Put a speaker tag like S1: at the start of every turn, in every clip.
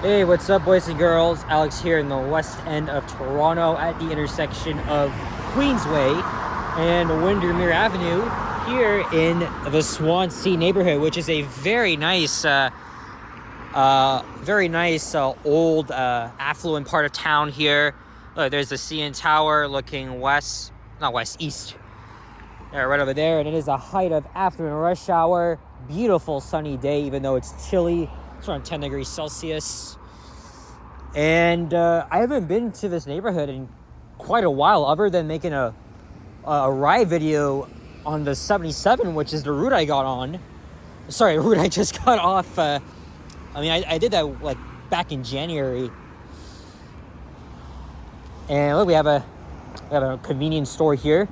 S1: Hey, what's up, boys and girls? Alex here in the west end of Toronto at the intersection of Queensway and Windermere Avenue here in the Swansea neighborhood, which is a very nice old affluent part of town here. Look, there's the CN Tower looking east. Right over there, and it is a height of afternoon rush hour. Beautiful sunny day, even though it's chilly. It's around 10 degrees Celsius. And I haven't been to this neighborhood in quite a while, other than making a ride video on the 77, which is the route I got on. Sorry, the route I just got off. I did that like back in January. And look, we have a convenience store here.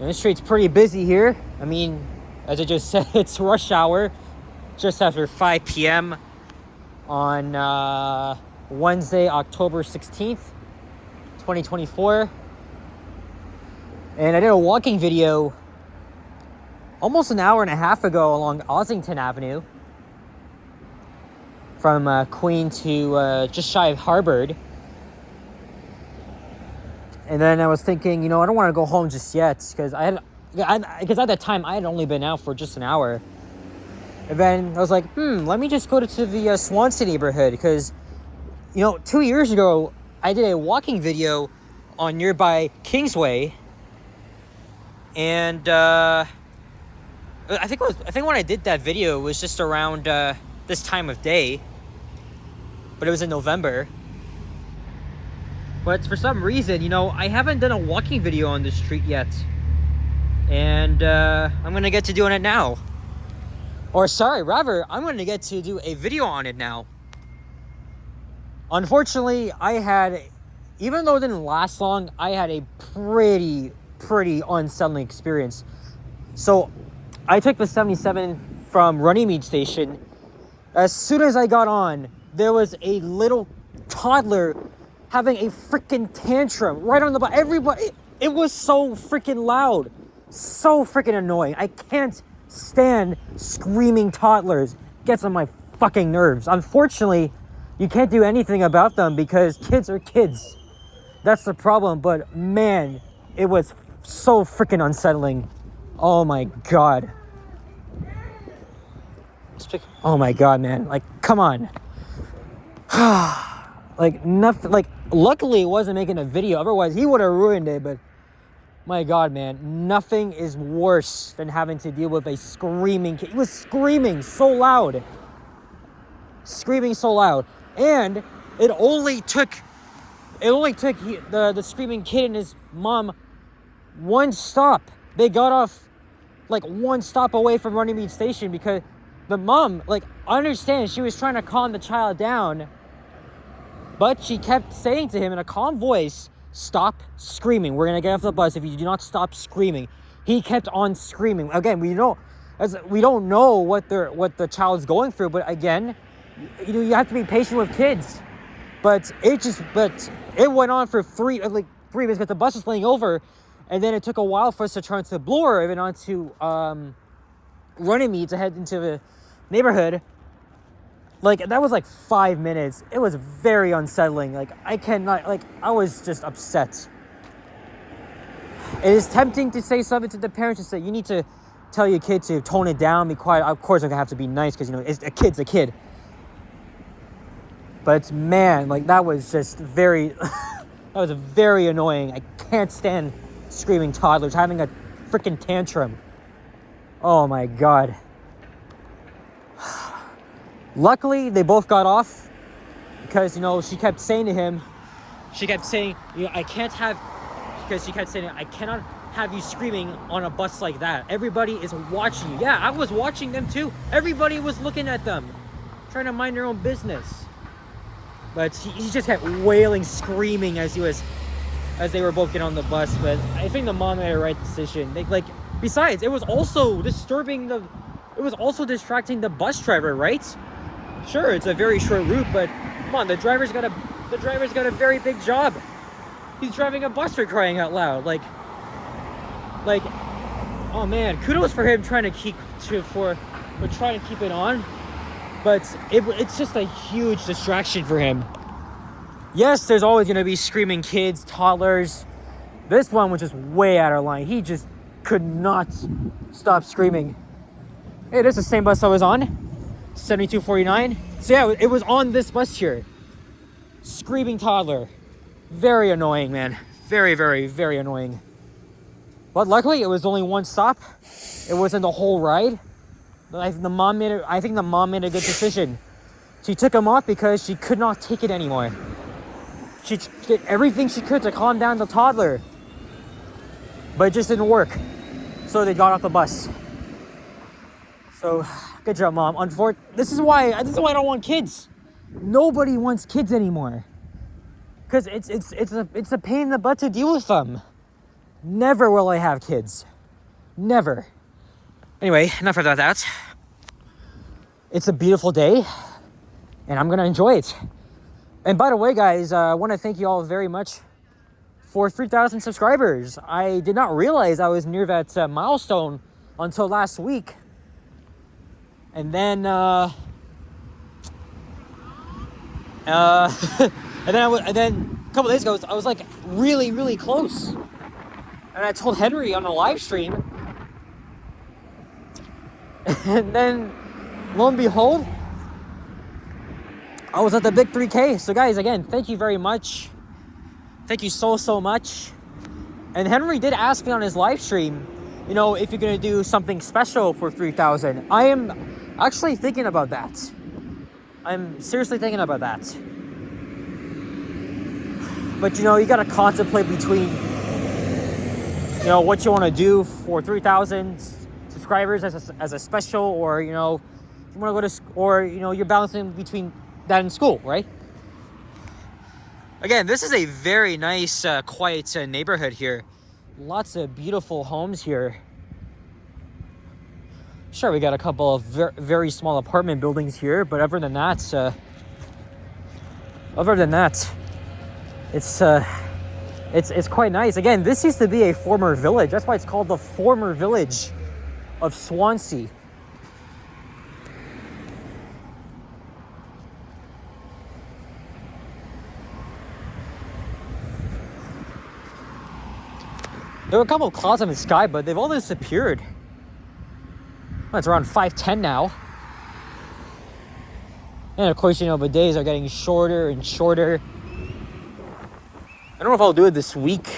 S1: And this street's pretty busy here. I mean, as I just said, it's rush hour just after 5 p.m. on Wednesday, October 16th, 2024. And I did a walking video almost an hour and a half ago along Ossington Avenue from Queen to just shy of Harvard. And then I was thinking, I don't want to go home just yet because because at that time I had only been out for just an hour. And then I was like, let me just go to the Swansea neighborhood because, 2 years ago I did a walking video on nearby Kingsway, and I think when I did that video it was just around this time of day, but it was in November. But for some reason, I haven't done a walking video on this street yet. And I'm going to get to doing it now. Or I'm going to get to do a video on it now. Unfortunately, even though it didn't last long, I had a pretty unsettling experience. So I took the 77 from Runnymede Station. As soon as I got on, there was a little toddler having a freaking tantrum right on the bus. Everybody, it was so freaking loud, so freaking annoying. I can't stand screaming toddlers. Gets on my fucking nerves. Unfortunately, you can't do anything about them because kids are kids. That's the problem. But man, it was so freaking unsettling. Oh my god. Oh my god, man. Like, come on. Nothing. Luckily, it wasn't making a video. Otherwise, he would have ruined it. But my god, man, nothing is worse than having to deal with a screaming kid. He was screaming so loud. And it only took the screaming kid and his mom one stop. They got off one stop away from Runnymede Station because the mom, I understand she was trying to calm the child down, but she kept saying to him in a calm voice, "Stop screaming. We're going to get off the bus if you do not stop screaming." He kept on screaming. Again, we don't know what the child's going through, but again, you have to be patient with kids. But it went on for 3 minutes because the bus was laying over, and then it took a while for us to turn to Bloor, even onto Runnymede to head into the neighborhood. That was 5 minutes. It was very unsettling. I was just upset. It is tempting to say something to the parents and say, you need to tell your kid to tone it down, be quiet. Of course, I'm going to have to be nice because, a kid's a kid. But man, that was just that was very annoying. I can't stand screaming toddlers having a freaking tantrum. Oh my god. Luckily, they both got off because, she kept saying to him, I cannot have you screaming on a bus like that. Everybody is watching you. Yeah, I was watching them too. Everybody was looking at them, trying to mind their own business. But he just kept wailing, screaming as they were both getting on the bus. But I think the mom made the right decision. Besides, it was also distracting the bus driver, right? Sure, it's a very short route, but come on, the driver's got a very big job. He's driving a bus, for crying out loud. Oh man, kudos for him trying to keep it on. But it's just a huge distraction for him. Yes, there's always going to be screaming kids, toddlers. This one was just way out of line. He just could not stop screaming. Hey, this is the same bus I was on, 7249. So yeah, it was on this bus here. Screaming toddler. Very annoying, man. Very, very, very annoying. But luckily, it was only one stop. It wasn't the whole ride. I think the mom made a good decision. She took him off because she could not take it anymore. She did everything she could to calm down the toddler, but it just didn't work. So they got off the bus. So good job, Mom. This is why I don't want kids. Nobody wants kids anymore, because it's a pain in the butt to deal with them. Never will I have kids. Never. Anyway, enough about that. It's a beautiful day, and I'm gonna enjoy it. And by the way, guys, I want to thank you all very much for 3,000 subscribers. I did not realize I was near that milestone until last week. And then, and then a couple days ago, I was like really, really close. And I told Henry on a live stream. And then, lo and behold, I was at the big 3K. So guys, again, thank you very much. Thank you so much. And Henry did ask me on his live stream, you know, if you're going to do something special for 3,000. I am actually thinking about that. I'm seriously thinking about that. But, you know, you got to contemplate between, you know, what you want to do for 3,000 subscribers as a special, or, you know, you want to go to, or, you know, you're balancing between that and school, right? Again, this is a very nice, quiet neighborhood here. Lots of beautiful homes here. Sure, we got a couple of very small apartment buildings here, but other than that, it's quite nice. Again, this used to be a former village. That's why it's called the former village of Swansea. There were a couple of clouds in the sky, but they've all disappeared. Well, it's around 5:10 now. And of course, you know, the days are getting shorter and shorter. I don't know if I'll do it this week,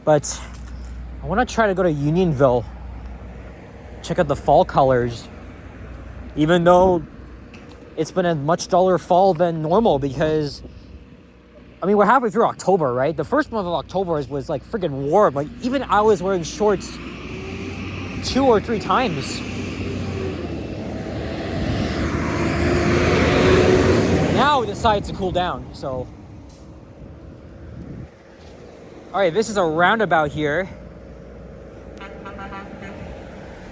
S1: but I want to try to go to Unionville, check out the fall colors, even though it's been a much duller fall than normal, because I mean, we're halfway through October, right? The first month of October was like freaking warm. Like, even I was wearing shorts 2 or 3 times. Now it decides to cool down, so. All right, this is a roundabout here.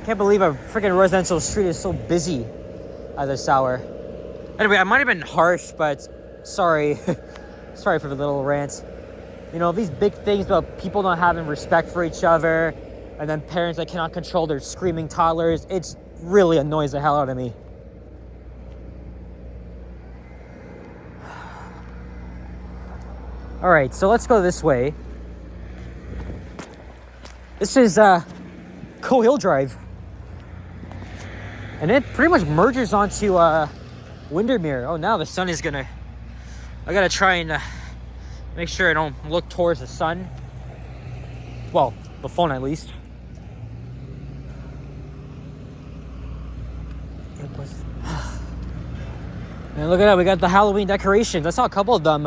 S1: Can't believe a freaking residential street is so busy at this hour. Anyway, I might have been harsh, but sorry. Sorry for the little rant. You know, these big things about people not having respect for each other, and then parents that cannot control their screaming toddlers, it really annoys the hell out of me. All right, so let's go this way. This is Coe Hill Drive. And it pretty much merges onto Windermere. Oh, now the sun is gonna... I gotta try and make sure I don't look towards the sun. Well, the phone at least. And look at that, we got the Halloween decorations. I saw a couple of them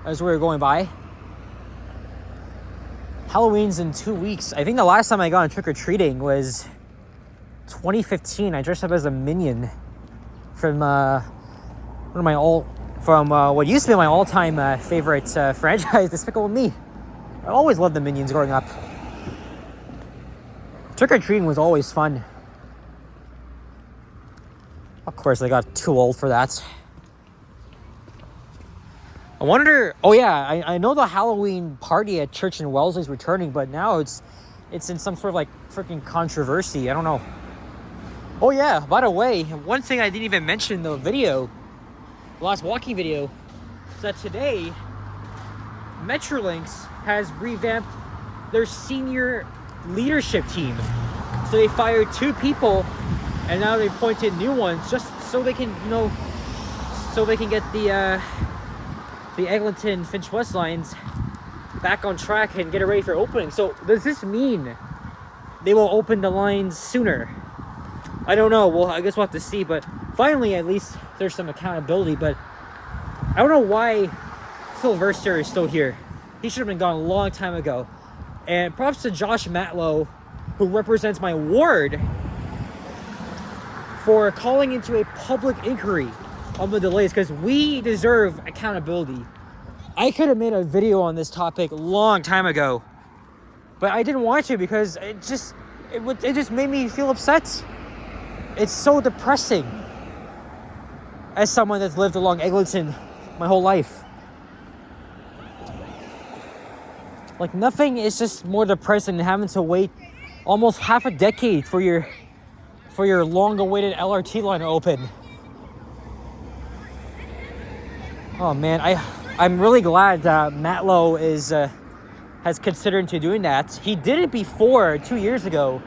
S1: as we were going by. Halloween's in 2 weeks. I think the last time I got on trick-or-treating was 2015. I dressed up as a minion from what used to be my all-time favorite franchise, Despicable Me. I always loved the Minions growing up. Trick-or-treating was always fun. Of course, I got too old for that. I wonder... Oh, yeah, I know the Halloween party at Church in Wellesley is returning, but now it's in some sort of, like, freaking controversy. I don't know. Oh yeah, by the way, one thing I didn't even mention in the video, the last walking video, is that today, Metrolinx has revamped their senior leadership team. So they fired 2 people, and now they appointed new ones just so they can, so they can get the Eglinton Finch West lines back on track and get it ready for opening. So does this mean they will open the lines sooner? I don't know. Well, I guess we'll have to see. But finally, at least there's some accountability. But I don't know why Phil Verster is still here. He should have been gone a long time ago. And props to Josh Matlow, who represents my ward, for calling into a public inquiry on the delays, because we deserve accountability. I could have made a video on this topic a long time ago, but I didn't want to because it just made me feel upset. It's so depressing as someone that's lived along Eglinton my whole life. Like, nothing is just more depressing than having to wait almost half a decade for your long-awaited LRT line to open. Oh man, I'm really glad Matlow has considered doing that. He did it before 2 years ago,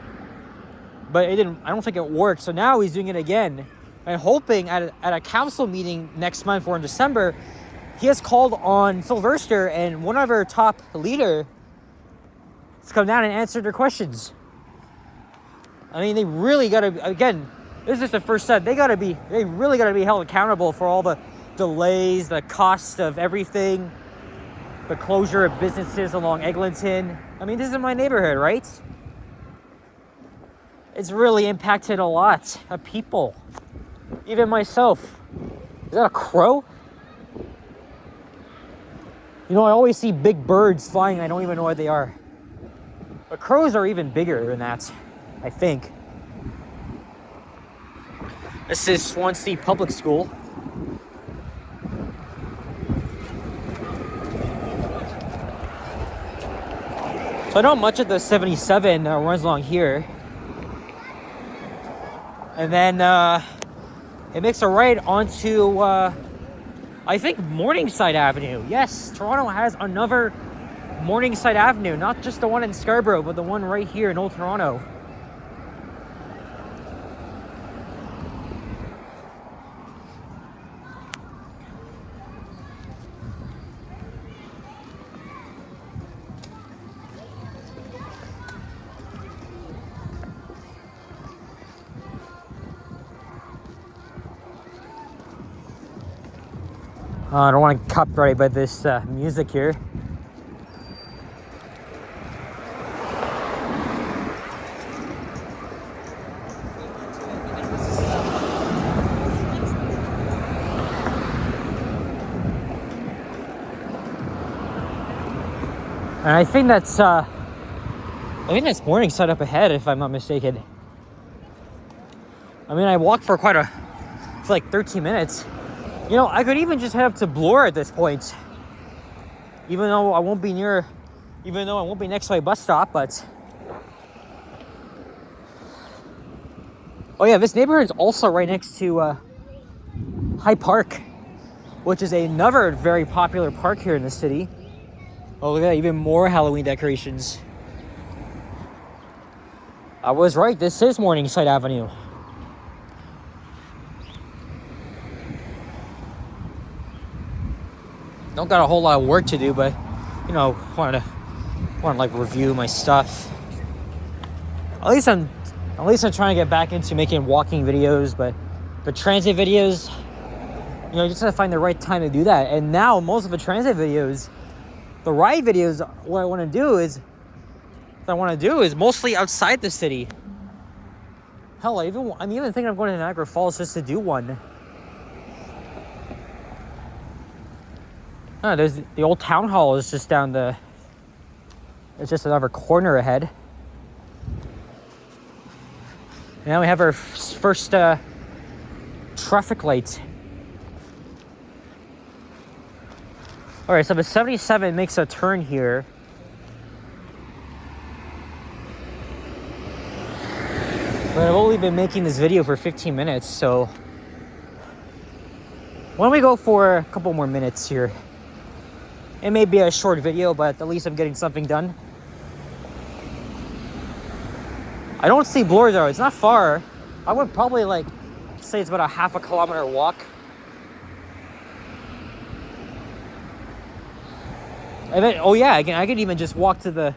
S1: but I don't think it worked. So now he's doing it again, and hoping at a council meeting next month or in December, he has called on Phil Verster and one of our top leader to come down and answer their questions. I mean, they really gotta, again, this is the first step. They really gotta be held accountable for all the delays, the cost of everything, the closure of businesses along Eglinton. I mean, this is my neighborhood, right? It's really impacted a lot of people, even myself. Is that a crow? I always see big birds flying. I don't even know what they are. But crows are even bigger than that, I think. This is Swansea Public School. So I know much of the 77 runs along here. And then it makes a right onto, I think, Morningside Avenue. Yes, Toronto has another Morningside Avenue. Not just the one in Scarborough, but the one right here in Old Toronto. I don't want to copyright by this music here. And I think that's Morningside up ahead, if I'm not mistaken. I mean, I walked for like 13 minutes. I could even just head up to Bloor at this point. Even though I won't be next to a bus stop, but... Oh yeah, this neighborhood is also right next to High Park, which is another very popular park here in the city. Oh, look at that, even more Halloween decorations. I was right, this is Morningside Avenue. Don't got a whole lot of work to do, but want to like review my stuff. At least I'm trying to get back into making walking videos, but the transit videos, you just have to find the right time to do that. And now most of the transit videos, the ride videos, what I want to do is mostly outside the city. Hell, I'm even thinking of going to Niagara Falls just to do one. There's the old town hall is just it's just another corner ahead. And now we have our first traffic light. All right, so the 77 makes a turn here. But really been making this video for 15 minutes, so why don't we go for a couple more minutes here? It may be a short video, but at least I'm getting something done. I don't see Bloor though. It's not far. I would probably like say it's about a half a kilometer walk. And then, oh yeah, I could even just walk to the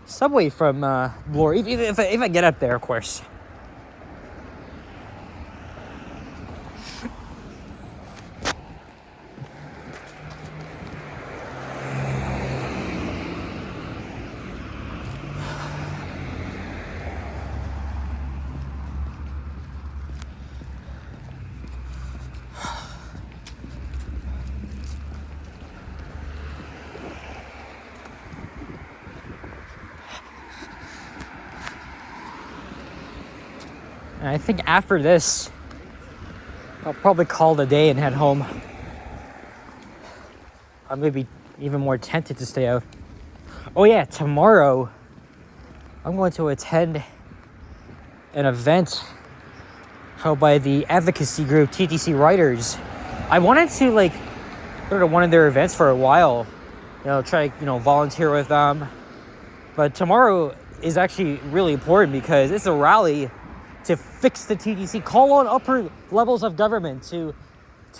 S1: subway from Bloor, if I get up there, of course. And I think after this, I'll probably call it a day and head home. I'm gonna be even more tempted to stay out. Oh yeah, tomorrow I'm going to attend an event held by the advocacy group TTC Writers. I wanted to like go to one of their events for a while, try volunteer with them. But tomorrow is actually really important because it's a rally to fix the TTC, call on upper levels of government to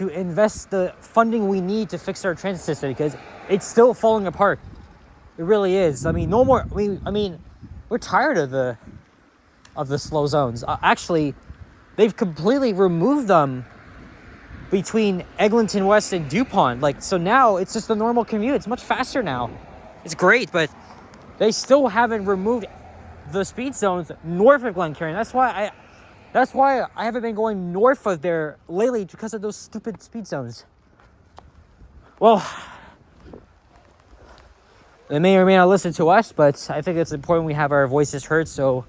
S1: invest the funding we need to fix our transit system because it's still falling apart. It really is. I mean, no more. I mean, we're tired of the slow zones. Actually, they've completely removed them between Eglinton West and DuPont. Like, so now it's just a normal commute. It's much faster now. It's great, but they still haven't removed the speed zones north of Glencairn. That's why I haven't been going north of there lately, because of those stupid speed zones. Well, they may or may not listen to us, but I think it's important we have our voices heard. So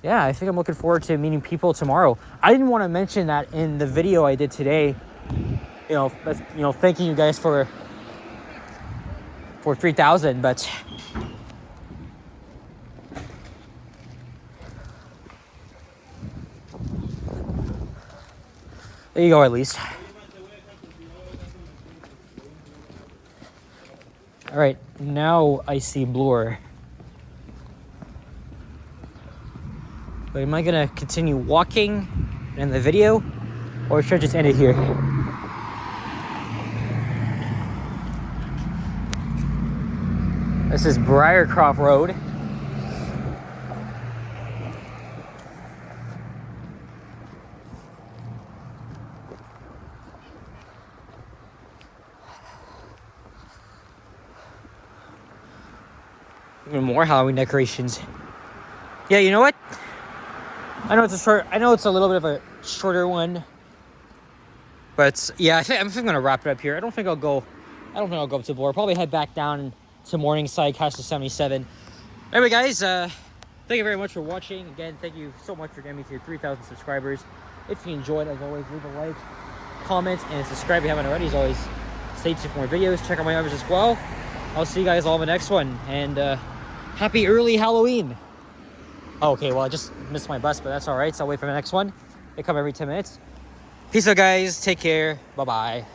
S1: yeah, I think I'm looking forward to meeting people tomorrow. I didn't want to mention that in the video I did today. Thanking you guys for 3,000, but there you go, at least. All right, now I see Bloor. But am I gonna continue walking in the video, or should I just end it here? This is Briarcroft Road. Even more Halloween decorations. Yeah, you know what? I know it's a little bit of a shorter one, but yeah, I think I'm gonna wrap it up here. I don't think I'll go up to Bloor. I'll probably head back down to Morningside, Castle 77. Anyway, guys, thank you very much for watching. Again, thank you so much for getting me to 3,000 subscribers. If you enjoyed, as always, leave a like, comment, and subscribe if you haven't already. As always, stay tuned for more videos. Check out my others as well. I'll see you guys all in the next one, and happy early Halloween. Okay, well, I just missed my bus, but that's all right. So I'll wait for the next one. They come every 10 minutes. Peace out, guys. Take care. Bye-bye.